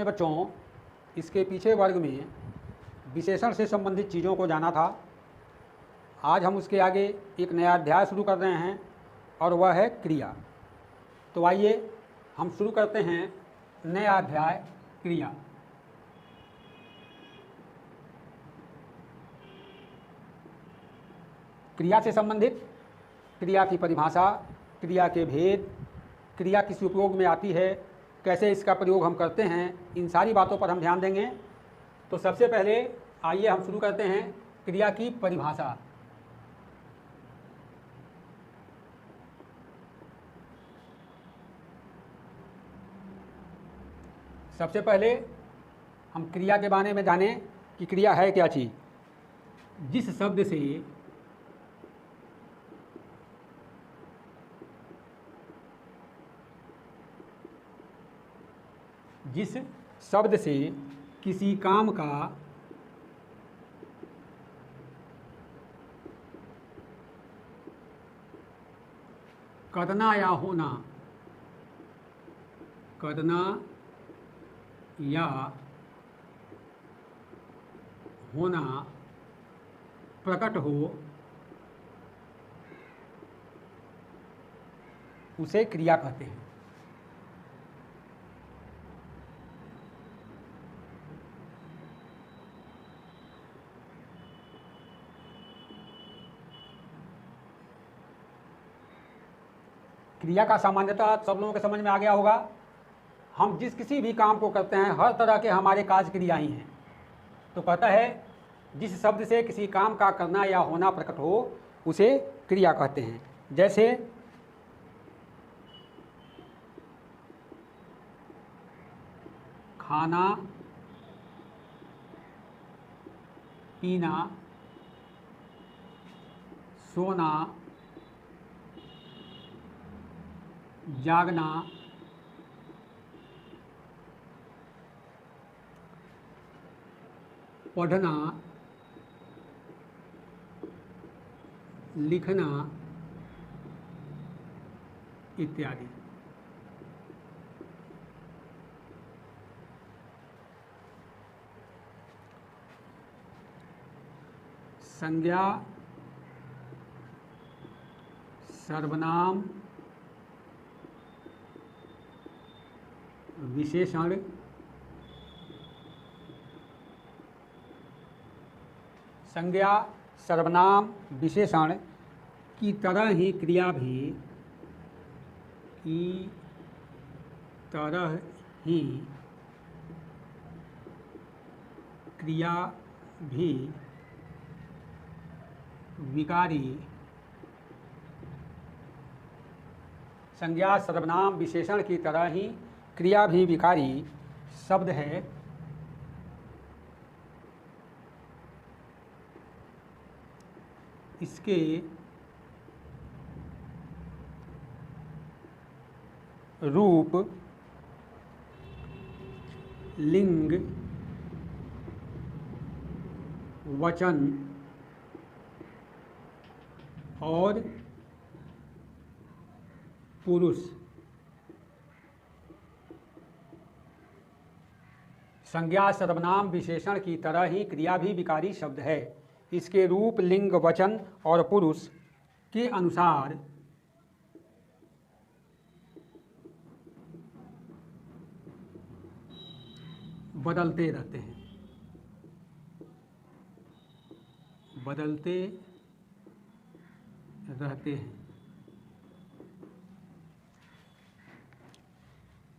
अपने बच्चों, इसके पीछे वर्ग में विशेषण से संबंधित चीज़ों को जाना था। आज हम उसके आगे एक नया अध्याय शुरू कर रहे हैं और वह है क्रिया। तो आइए हम शुरू करते हैं नया अध्याय क्रिया। क्रिया से संबंधित क्रिया की परिभाषा, क्रिया के भेद, क्रिया किस उपयोग में आती है, कैसे इसका प्रयोग हम करते हैं, इन सारी बातों पर हम ध्यान देंगे। तो सबसे पहले आइए हम शुरू करते हैं क्रिया की परिभाषा। सबसे पहले हम क्रिया के बारे में जानें कि क्रिया है क्या चीज़। जिस शब्द से किसी काम का करना या होना प्रकट हो, उसे क्रिया कहते हैं। क्रिया का सामान्यतः सब लोगों के समझ में आ गया होगा। हम जिस किसी भी काम को करते हैं, हर तरह के हमारे कार्य क्रियाएं हैं। तो कहता है जिस शब्द से किसी काम का करना या होना प्रकट हो, उसे क्रिया कहते हैं। जैसे खाना, पीना, सोना, जागना, पढ़ना, लिखना इत्यादि। संज्ञा, सर्वनाम, विशेषण, संज्ञा, सर्वनाम, विशेषण की तरह ही क्रिया भी विकारी, संज्ञा, सर्वनाम, विशेषण की तरह ही क्रिया भी विकारी शब्द है। इसके रूप, लिंग, वचन और पुरुष संज्ञा, सर्वनाम, विशेषण की तरह ही क्रिया भी विकारी शब्द है। इसके रूप, लिंग, वचन और पुरुष के अनुसार बदलते रहते हैं।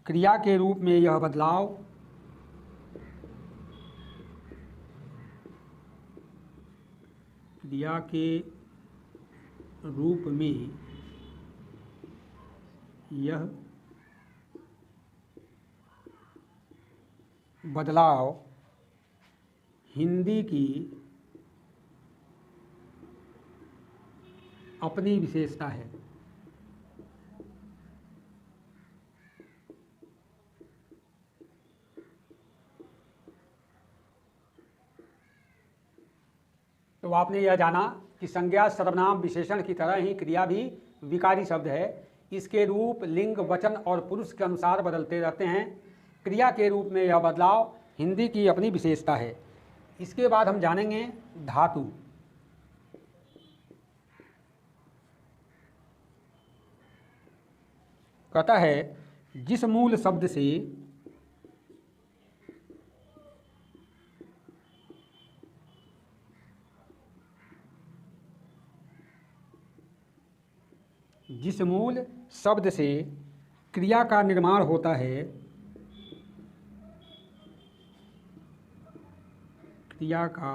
क्रिया के रूप में यह बदलाव क्रिया के रूप में यह बदलाव हिंदी की अपनी विशेषता है। तो आपने यह जाना कि संज्ञा, सर्वनाम, विशेषण की तरह ही क्रिया भी विकारी शब्द है। इसके रूप, लिंग, वचन और पुरुष के अनुसार बदलते रहते हैं। क्रिया के रूप में यह बदलाव हिंदी की अपनी विशेषता है। इसके बाद हम जानेंगे धातु। कहता है जिस मूल शब्द से क्रिया का निर्माण होता है, क्रिया का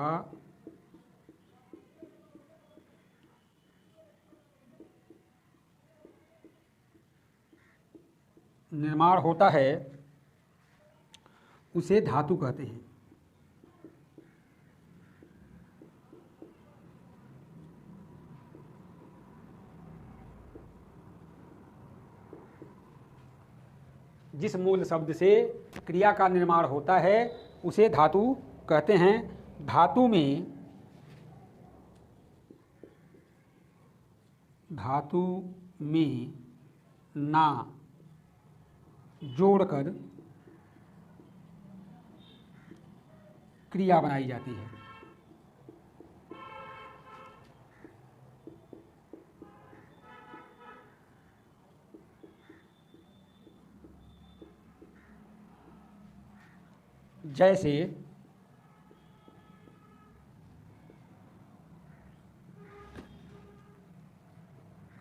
निर्माण होता है उसे धातु कहते हैं। जिस मूल शब्द से क्रिया का निर्माण होता है उसे धातु कहते हैं। धातु में ना जोड़कर क्रिया बनाई जाती है। जैसे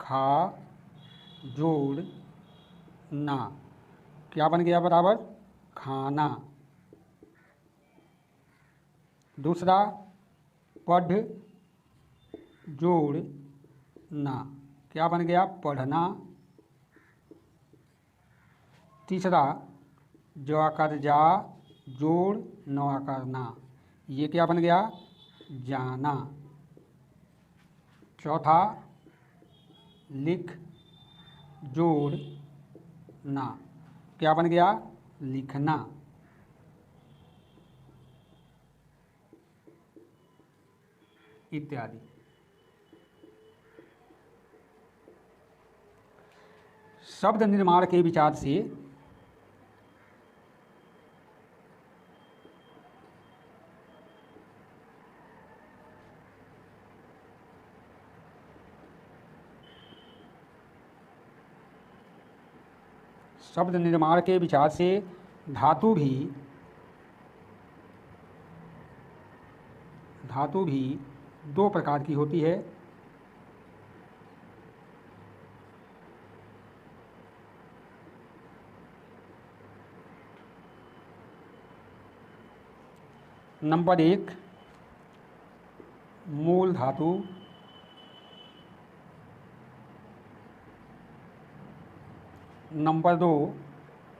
खा जोड़ ना, क्या बन गया बराबर खाना। दूसरा पढ़ जोड़ ना, क्या बन गया पढ़ना। तीसरा जो आकार जा जोड़ न आकार ना, ये क्या बन गया जाना। चौथा लिख जोड़ ना, क्या बन गया लिखना। इत्यादि। शब्द निर्माण के विचार से धातु भी दो प्रकार की होती है। नंबर 1 मूल धातु, नंबर 2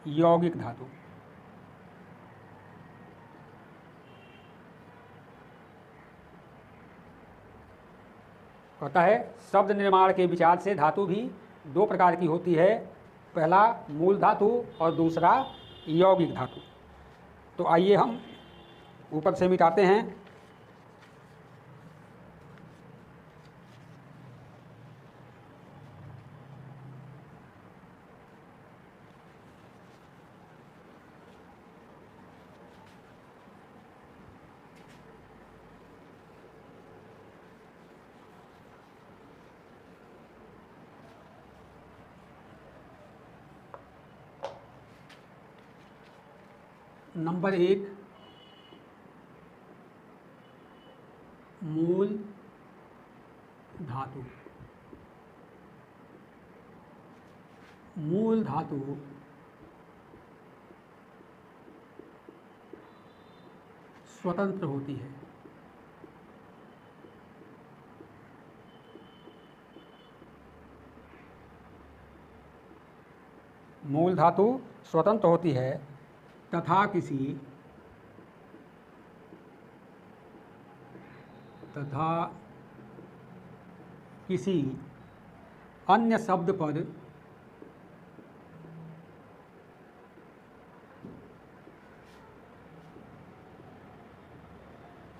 यौगिक धातु। कहता है शब्द निर्माण के विचार से धातु भी दो प्रकार की होती है, पहला मूल धातु और दूसरा यौगिक धातु। तो आइए हम ऊपर से मिटाते हैं। नंबर 1 मूल धातु। मूल धातु स्वतंत्र होती है। मूल धातु स्वतंत्र होती है तथा किसी अन्य शब्द पर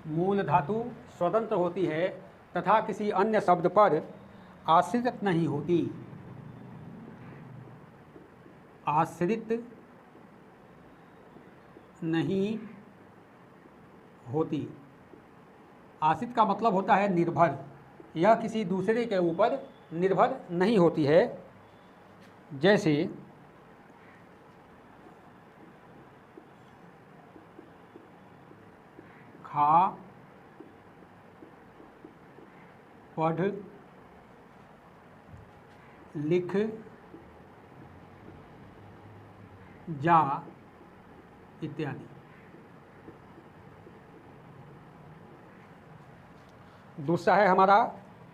मूल धातु स्वतंत्र होती है तथा किसी अन्य शब्द पर आश्रित नहीं होती। आश्रित नहीं होती। आश्रित का मतलब होता है निर्भर। यह किसी दूसरे के ऊपर निर्भर नहीं होती है। जैसे खा, पढ़, लिख, जा इत्यादि। दूसरा है हमारा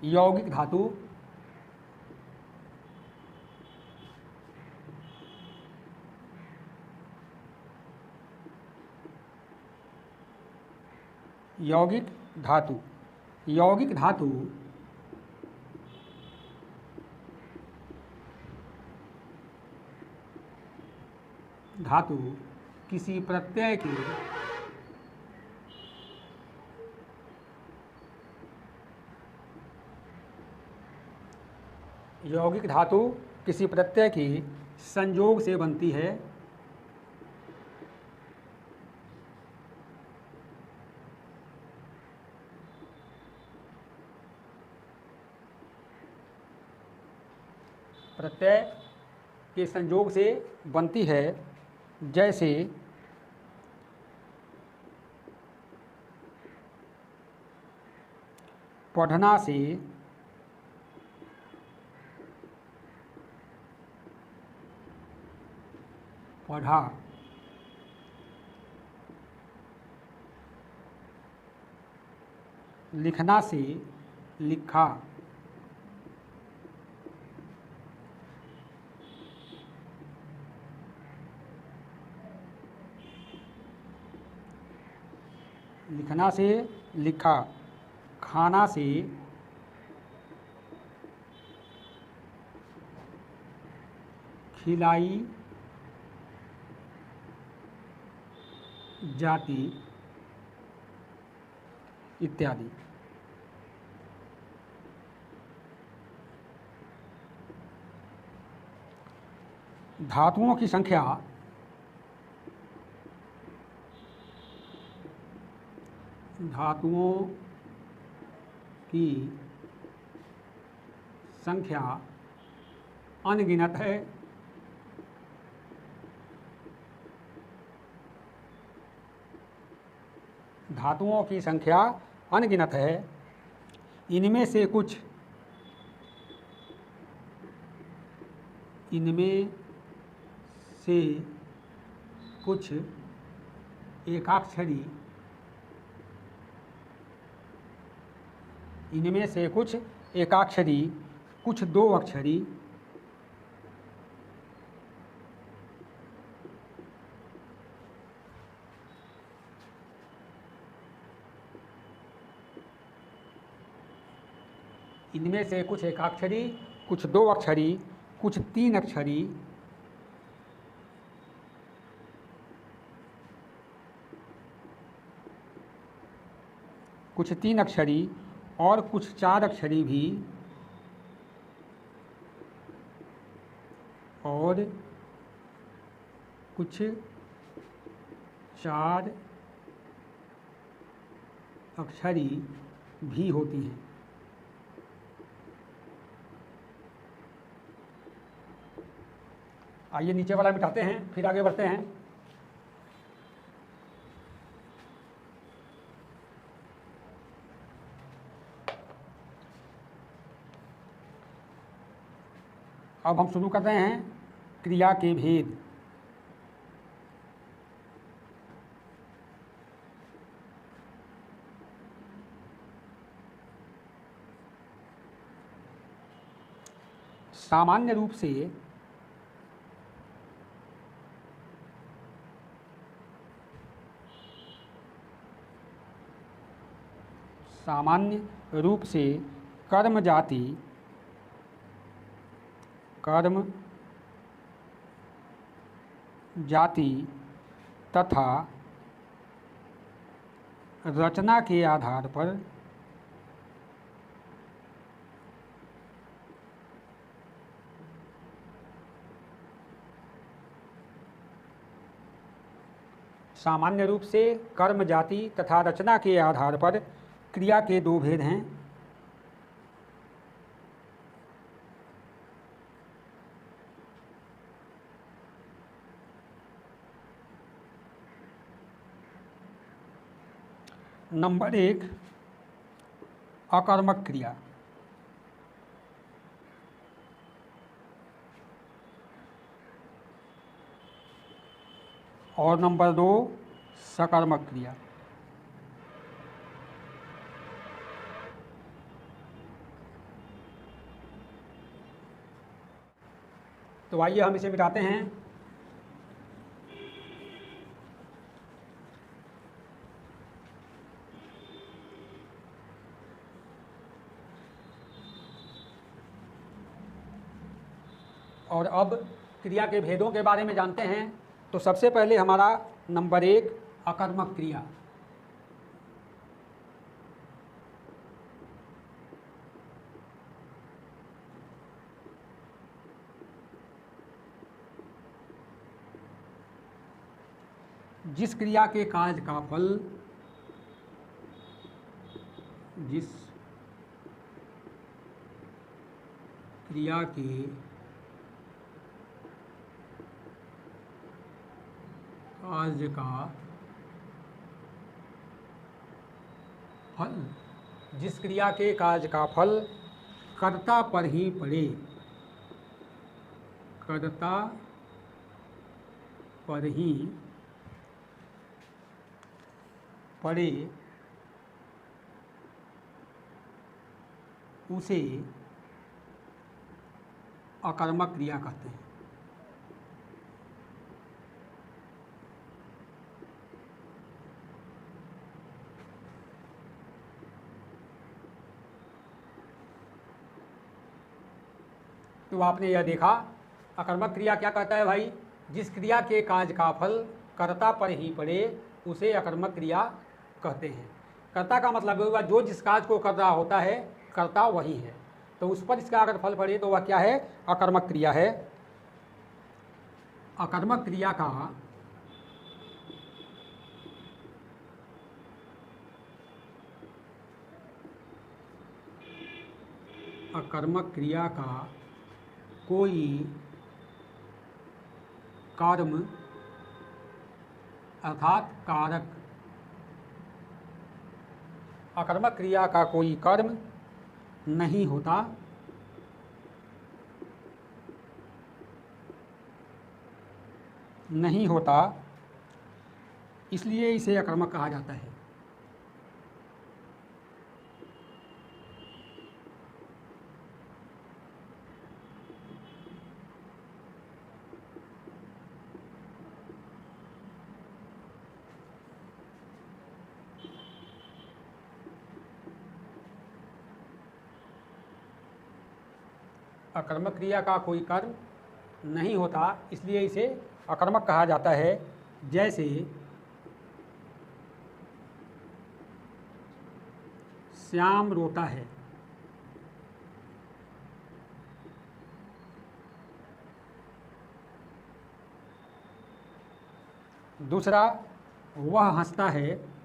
यौगिक धातु। यौगिक धातु, यौगिक धातु धातु किसी प्रत्यय के यौगिक धातु किसी प्रत्यय के संयोग से बनती है। प्रत्यय के संयोग से बनती है। जैसे पढ़ना से पढ़ा, लिखना से लिखा, लिखना से लिखा, खाना से खिलाई जाती इत्यादि। धातुओं की संख्या धातुओं की संख्या अनगिनत है। धातुओं की संख्या अनगिनत है। इनमें से कुछ एकाक्षरी, इनमें से कुछ एकाक्षरी, कुछ दो अक्षरी, इनमें से कुछ एकाक्षरी, कुछ दो अक्षरी, कुछ तीन अक्षरी, कुछ तीन अक्षरी और कुछ चार अक्षरी भी, और कुछ चार अक्षरी भी होती हैं। आइए नीचे वाला मिटाते हैं, फिर आगे बढ़ते हैं। अब हम शुरू करते हैं क्रिया के भेद। सामान्य रूप से कर्म जाति तथा रचना के आधार पर सामान्य रूप से कर्म, जाति तथा रचना के आधार पर क्रिया के दो भेद हैं। नंबर 1, अकर्मक क्रिया। और नंबर 2, सकर्मक क्रिया। तो आइए हम इसे मिटाते हैं। और अब क्रिया के भेदों के बारे में जानते हैं। तो सबसे पहले हमारा नंबर 1, अकर्मक क्रिया। जिस क्रिया के कार्य का फल जिस क्रिया के कार्य का फल जिस क्रिया के कार्य का फल कर्ता पर ही पड़े, कर्ता पर ही पड़े, उसे अकर्मक क्रिया कहते हैं। तो आपने यह देखा, अकर्मक क्रिया क्या कहता है भाई? जिस क्रिया के कार्य का फल कर्ता पर ही पड़े उसे अकर्मक क्रिया कहते हैं। कर्ता का मतलब हुआ जो जिस कार्य को कर रहा होता है, कर्ता वही है, तो उस पर इसका अगर फल पड़े तो वह क्या है? अकर्मक क्रिया है। अकर्मक क्रिया का अकर्मक क्रिया का कोई कर्म अर्थात कारक, अकर्मक क्रिया का कोई कर्म नहीं होता, नहीं होता, इसलिए इसे अकर्मक कहा जाता है। अकर्मक क्रिया का कोई कर्म नहीं होता, इसलिए इसे अकर्मक कहा जाता है। जैसे श्याम रोता है, दूसरा वह हंसता है,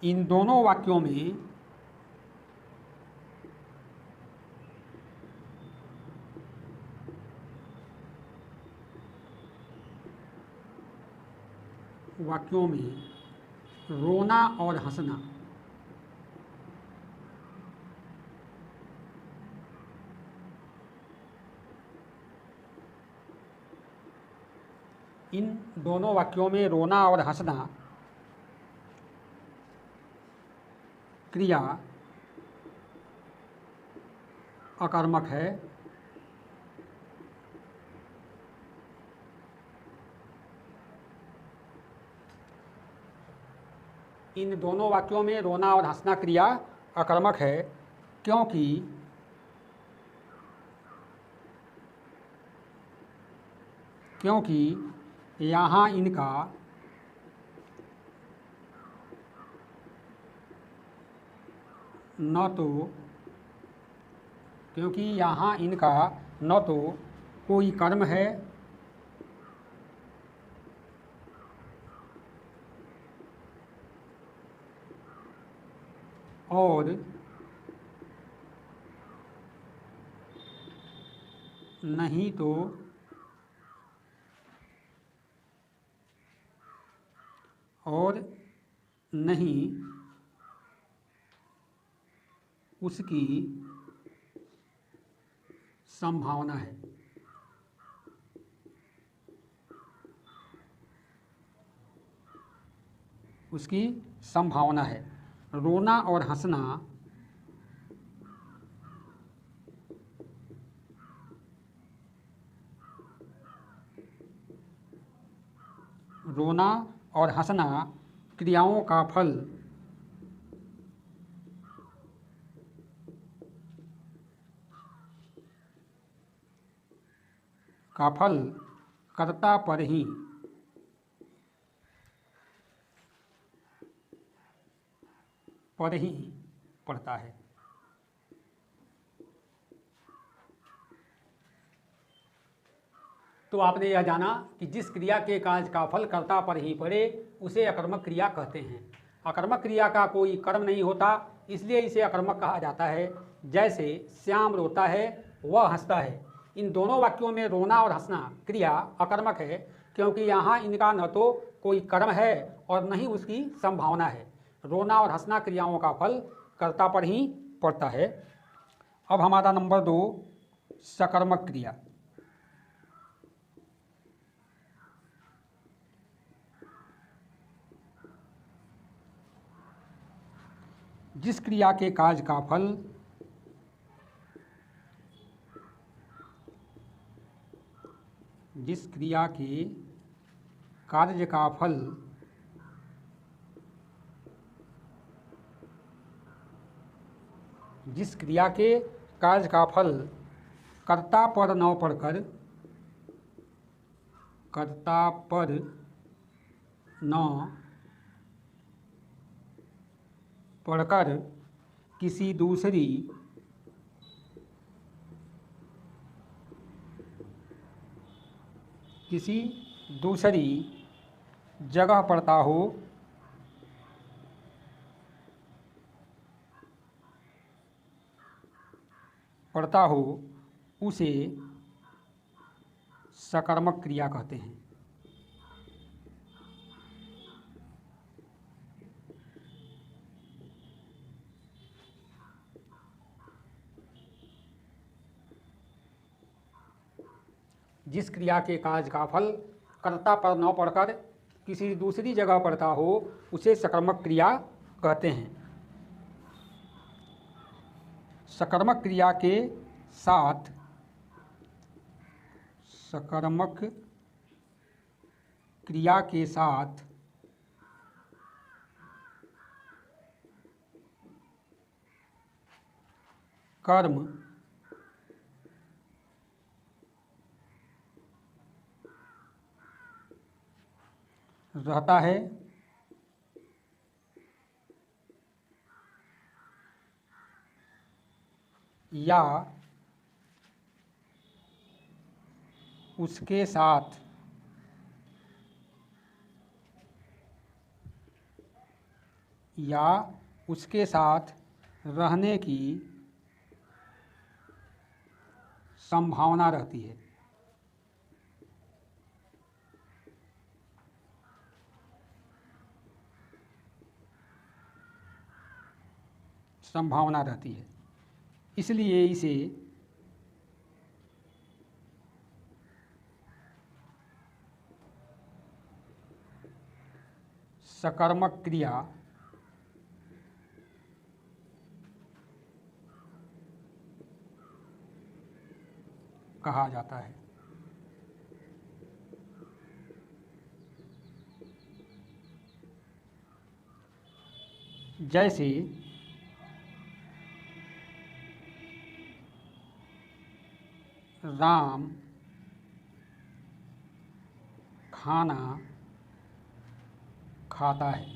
इन दोनों वाक्यों में रोना और हंसना इन दोनों वाक्यों में रोना और हंसना क्रिया अकर्मक है। इन दोनों वाक्यों में रोना और हंसना क्रिया अकर्मक है क्योंकि यहाँ इनका न तो क्योंकि यहाँ इनका न तो कोई कर्म है और नहीं तो उसकी संभावना है। उसकी संभावना है। रोना और हंसना क्रियाओं का फल कर्ता पर ही पड़ता है। तो आपने यह जाना कि जिस क्रिया के कार्य का फल कर्ता पर ही पड़े उसे अकर्मक क्रिया कहते हैं। अकर्मक क्रिया का कोई कर्म नहीं होता, इसलिए इसे अकर्मक कहा जाता है। जैसे श्याम रोता है, वह हंसता है। इन दोनों वाक्यों में रोना और हंसना क्रिया अकर्मक है, क्योंकि यहाँ इनका न तो कोई कर्म है और न ही उसकी संभावना है। रोना और हंसना क्रियाओं का फल कर्ता पर ही पड़ता है। अब हमारा नंबर 2, सकर्मक क्रिया। जिस क्रिया के कार्य का फल जिस क्रिया के कार्य का फल कर्ता पर न पड़कर किसी दूसरी जगह पड़ता हो उसे सकर्मक क्रिया कहते हैं। जिस क्रिया के कार्य का फल कर्ता पर न पड़कर किसी दूसरी जगह पड़ता हो उसे सकर्मक क्रिया कहते हैं। सकर्मक क्रिया के साथ कर्म रहता है या उसके साथ रहने की संभावना रहती है। इसलिए इसे सकर्मक क्रिया कहा जाता है। जैसे राम खाना खाता है।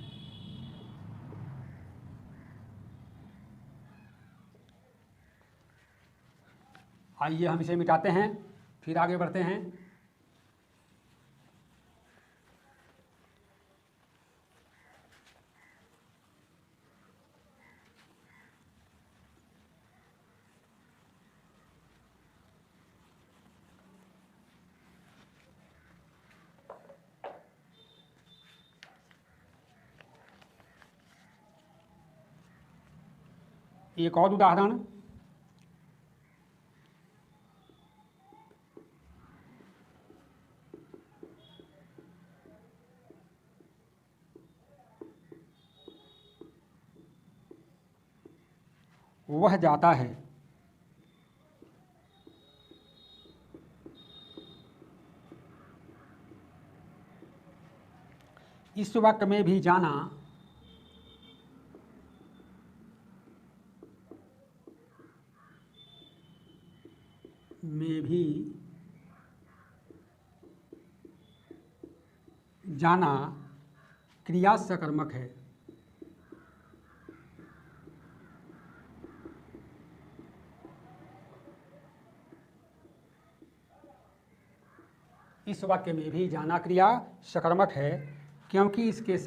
आइए हम इसे मिटाते हैं, फिर आगे बढ़ते हैं। एक और उदाहरण, वह जाता है। इस वाक्य में भी जाना में भी जाना क्रिया सकर्मक है। इस वाक्य में भी जाना क्रिया सकर्मक है क्योंकि इसके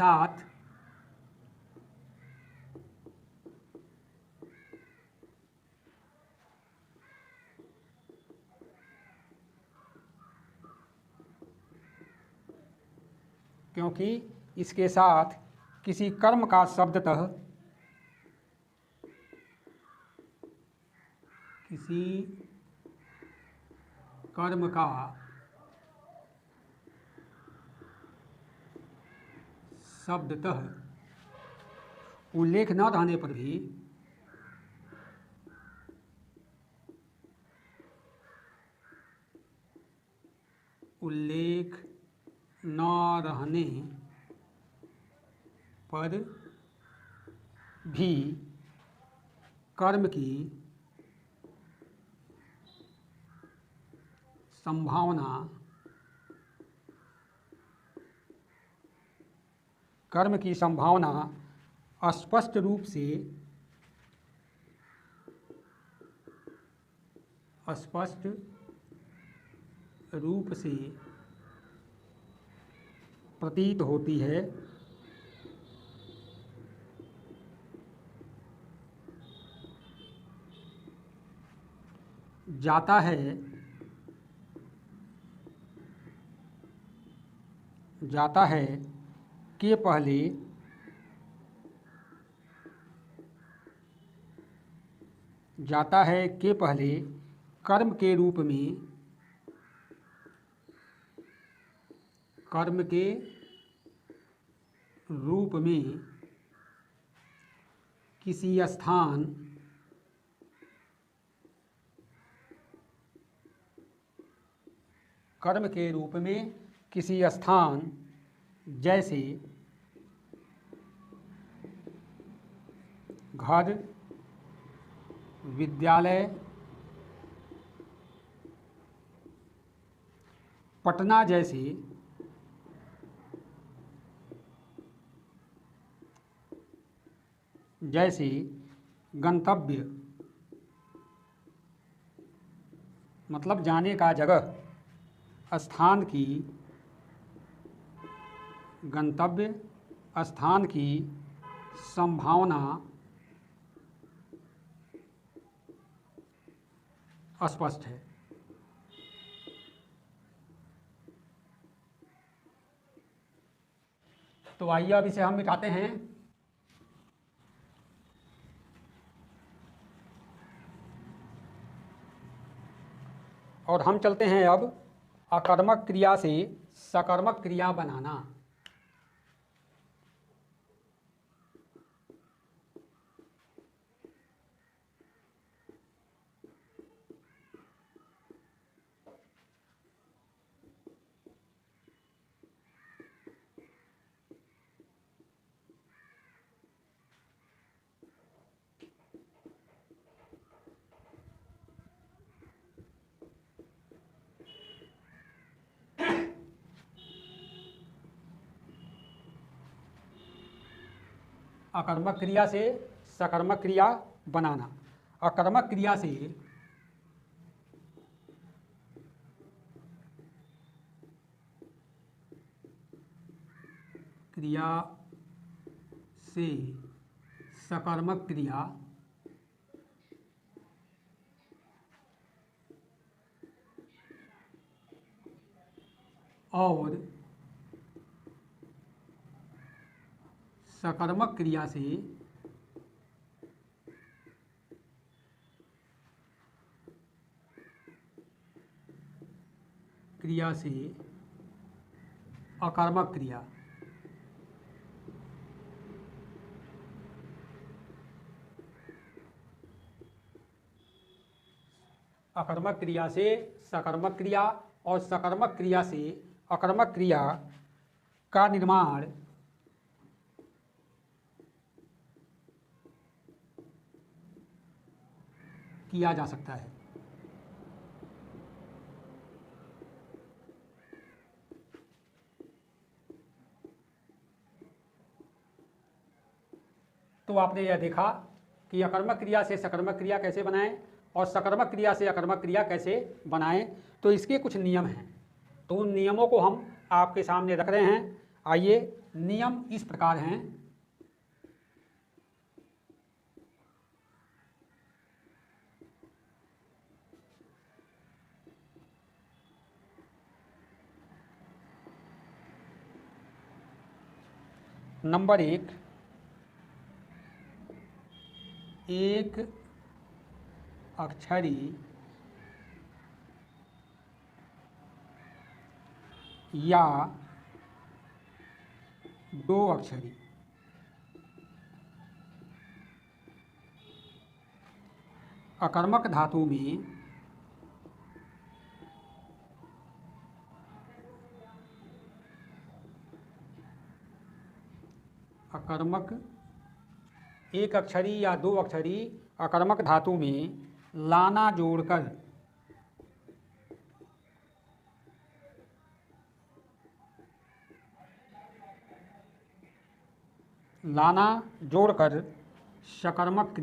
साथ किसी कर्म का शब्दतः किसी कर्म का शब्दतः उल्लेख न रहने पर भी कर्म की संभावना स्पष्ट रूप से प्रतीत होती है। जाता है के पहले कर्म के रूप में किसी स्थान जैसे घर, विद्यालय, पटना जैसे गंतव्य मतलब जाने का जगह स्थान की गंतव्य स्थान की संभावना स्पष्ट है। तो आइए अब इसे हम मिटाते हैं। और हम चलते हैं अब अकर्मक क्रिया से सकर्मक क्रिया बनाना। अकर्मक क्रिया से सकर्मक क्रिया बनाना। अकर्मक क्रिया से क्रिया से सकर्मक क्रिया और सकर्मक क्रिया से अकर्मक क्रिया। अकर्मक क्रिया से सकर्मक क्रिया और सकर्मक क्रिया से अकर्मक क्रिया का निर्माण किया जा सकता है। तो आपने यह देखा कि अकर्मक क्रिया से सकर्मक क्रिया कैसे बनाएं और सकर्मक क्रिया से अकर्मक क्रिया कैसे बनाएं। तो इसके कुछ नियम हैं, तो उन नियमों को हम आपके सामने रख रहे हैं। आइए, नियम इस प्रकार हैं। नंबर 1, एक अक्षरी या दो अक्षरी अकर्मक धातु में अकर्मक एक अक्षरी या दो अक्षरी अकर्मक धातु में लाना जोड़कर सकर्मक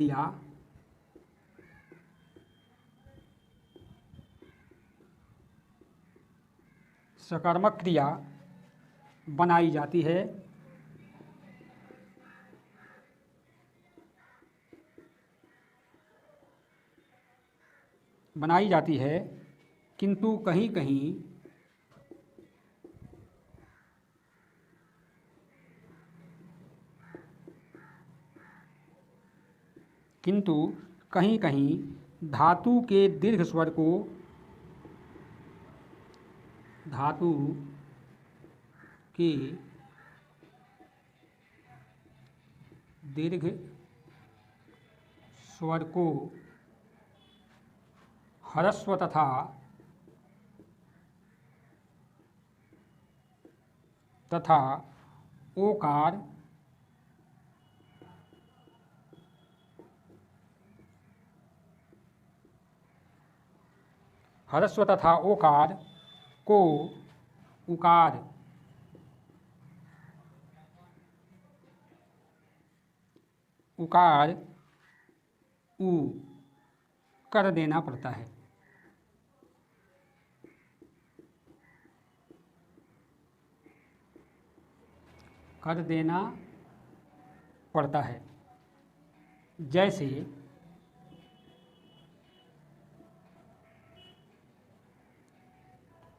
क्रिया बनाई जाती है। किंतु कहीं कहीं धातु के दीर्घ स्वर को ह्रस्व तथा ओकार ह्रस्व तथा ओकार को उकार उ कर देना पड़ता है। जैसे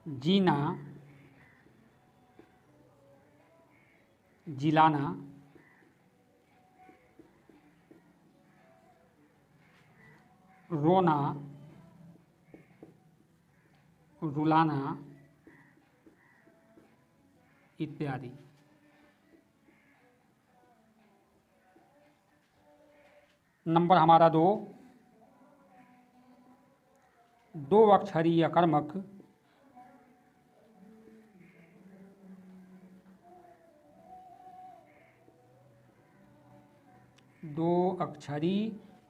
जीना, जिलाना, रोना, रुलाना इत्यादि। नंबर हमारा 2, दो अक्षरी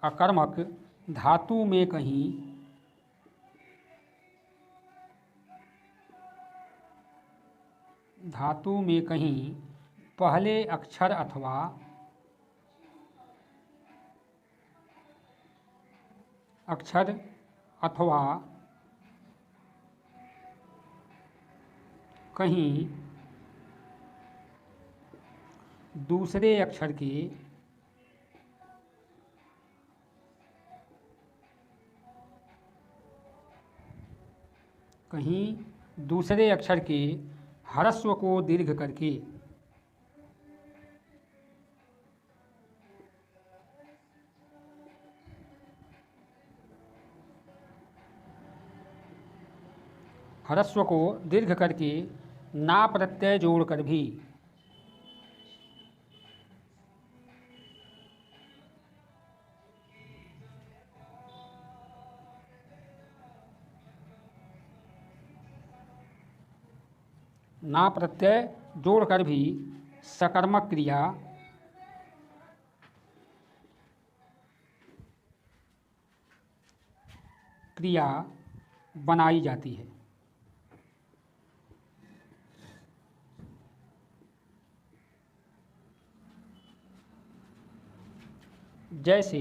अकर्मक धातु में कहीं पहले अक्षर अथवा कहीं दूसरे अक्षर के कहीं दूसरे अक्षर के ह्रस्व को दीर्घ करके ह्रस्व को दीर्घ करके ना प्रत्यय जोड़कर भी ना प्रत्यय जोड़कर भी सकर्मक क्रिया बनाई जाती है। जैसे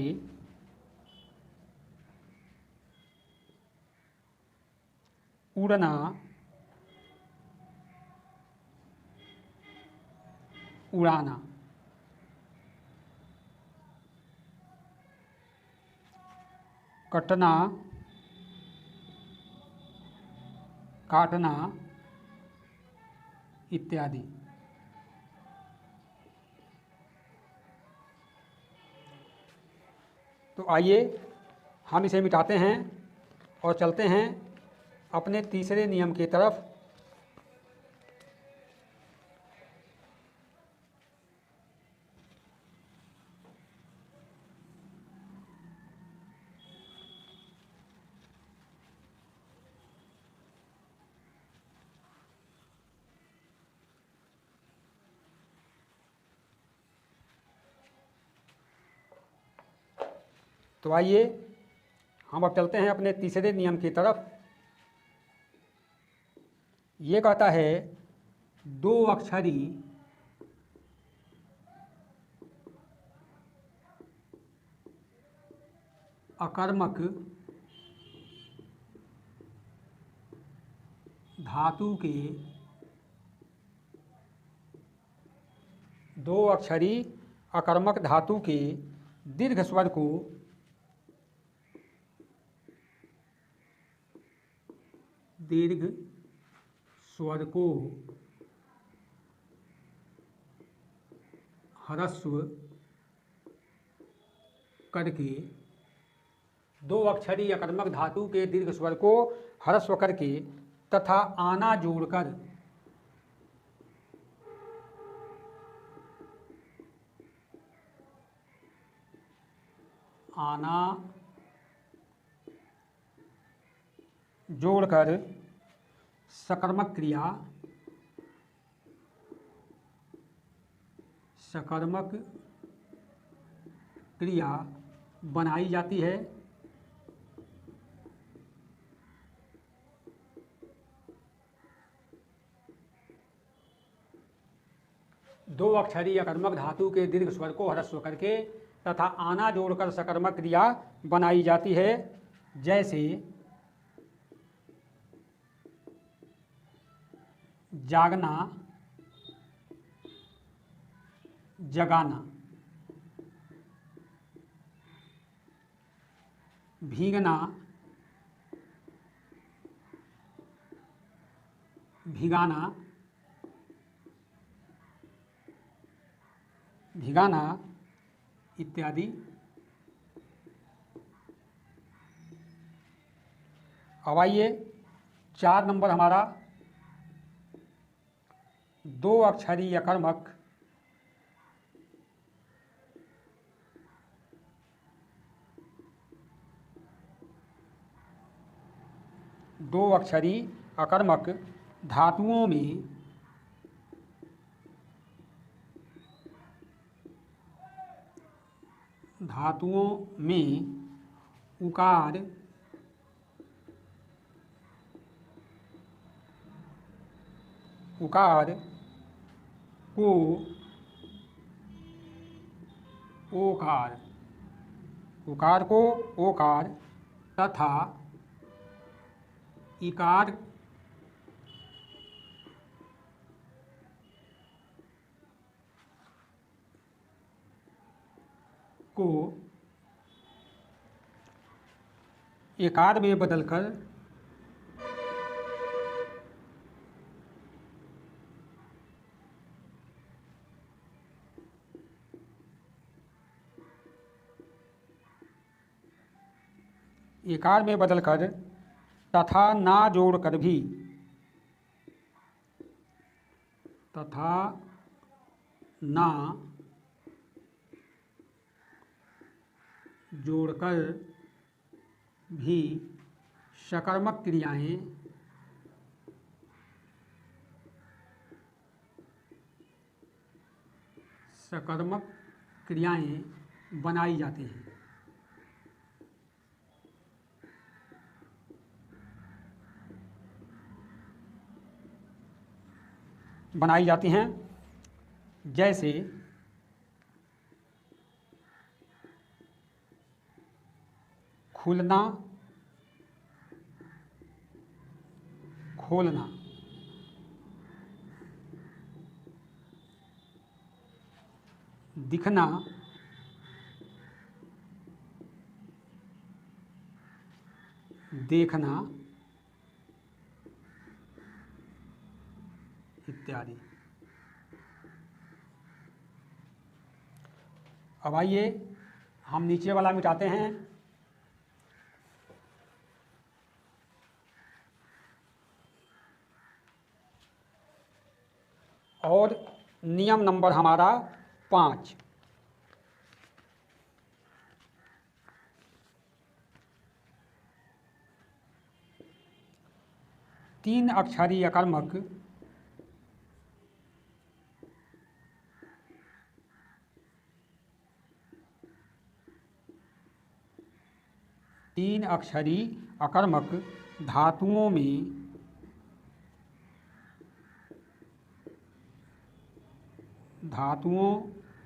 उड़ना, उड़ाना। कटना, काटना इत्यादि। तो आइए हम इसे मिटाते हैं और चलते हैं अपने तीसरे नियम की तरफ। तो आइए हम अब चलते हैं अपने तीसरे नियम की तरफ। ये कहता है दो अक्षरी अकर्मक धातु के दो अक्षरी अकर्मक धातु के दीर्घ स्वर को ह्रस्व करके दो अक्षरी अकर्मक धातु के दीर्घ स्वर को ह्रस्व करके तथा आना जोड़कर सकर्मक क्रिया बनाई जाती है। दो अक्षरी अकर्मक धातु के दीर्घ स्वर को ह्रस्व करके तथा आना जोड़कर सकर्मक क्रिया बनाई जाती है। जैसे जागना, जगाना। भीगना, भिगाना। भिगाना इत्यादि। अब आइए 4 नंबर हमारा दो अक्षरी अकर्मक धातुओं में उकार को ओकार तथा इकार को एकाद में बदलकर तथा ना जोड़कर भी तथा ना जोड़कर भी सकर्मक क्रियाएं बनाई जाती हैं। जैसे खुलना, खोलना, दिखना, देखना इत्यादि। अब आइए हम नीचे वाला मिटाते हैं। और नियम नंबर हमारा 5, तीन अक्षरी अकर्मक धातुओं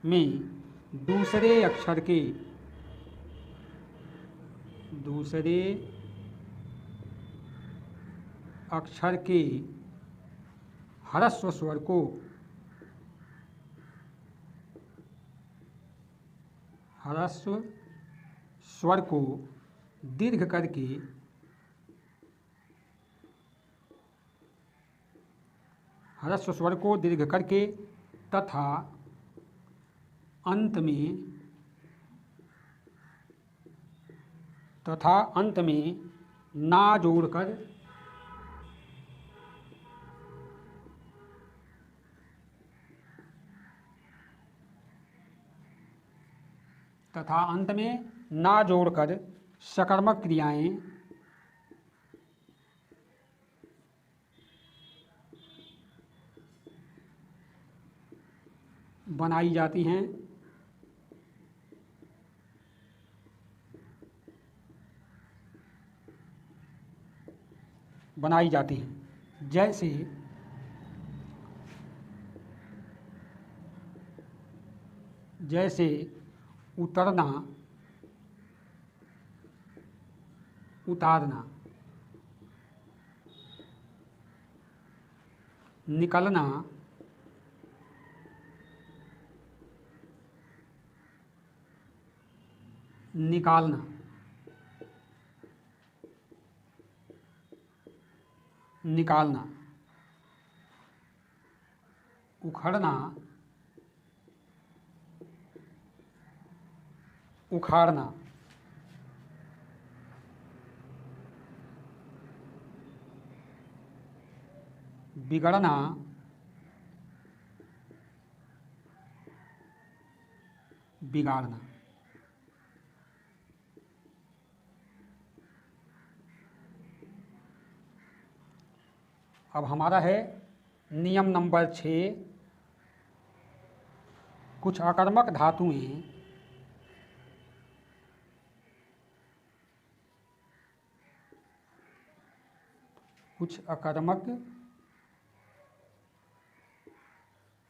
में दूसरे अक्षर के ह्रस्व स्वर को दीर्घ करके तथा अंत में ना जोड़कर सकर्मक क्रियाएं बनाई जाती हैं। जैसे उतरना, उतारना, निकलना, निकालना, निकालना, उखड़ना, उखाड़ना, बिगड़ना, बिगाड़ना। अब हमारा है नियम नंबर 6, कुछ अकर्मक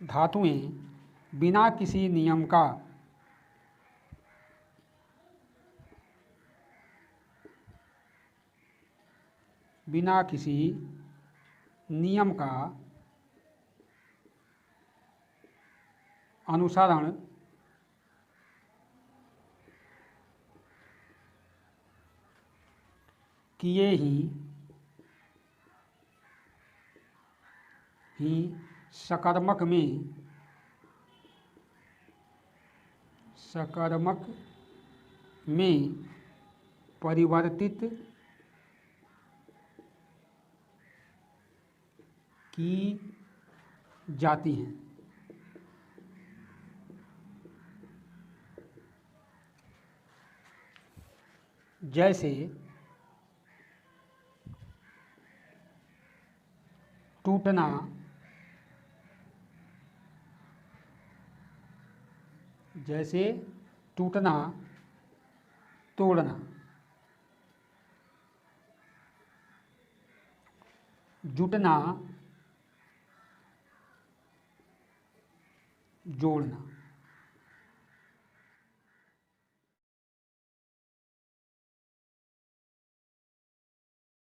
धातुएं बिना किसी नियम का अनुसरण किए ही सकारात्मक में परिवर्तित की जाती हैं। जैसे टूटना, तोड़ना, जुटना, जोड़ना।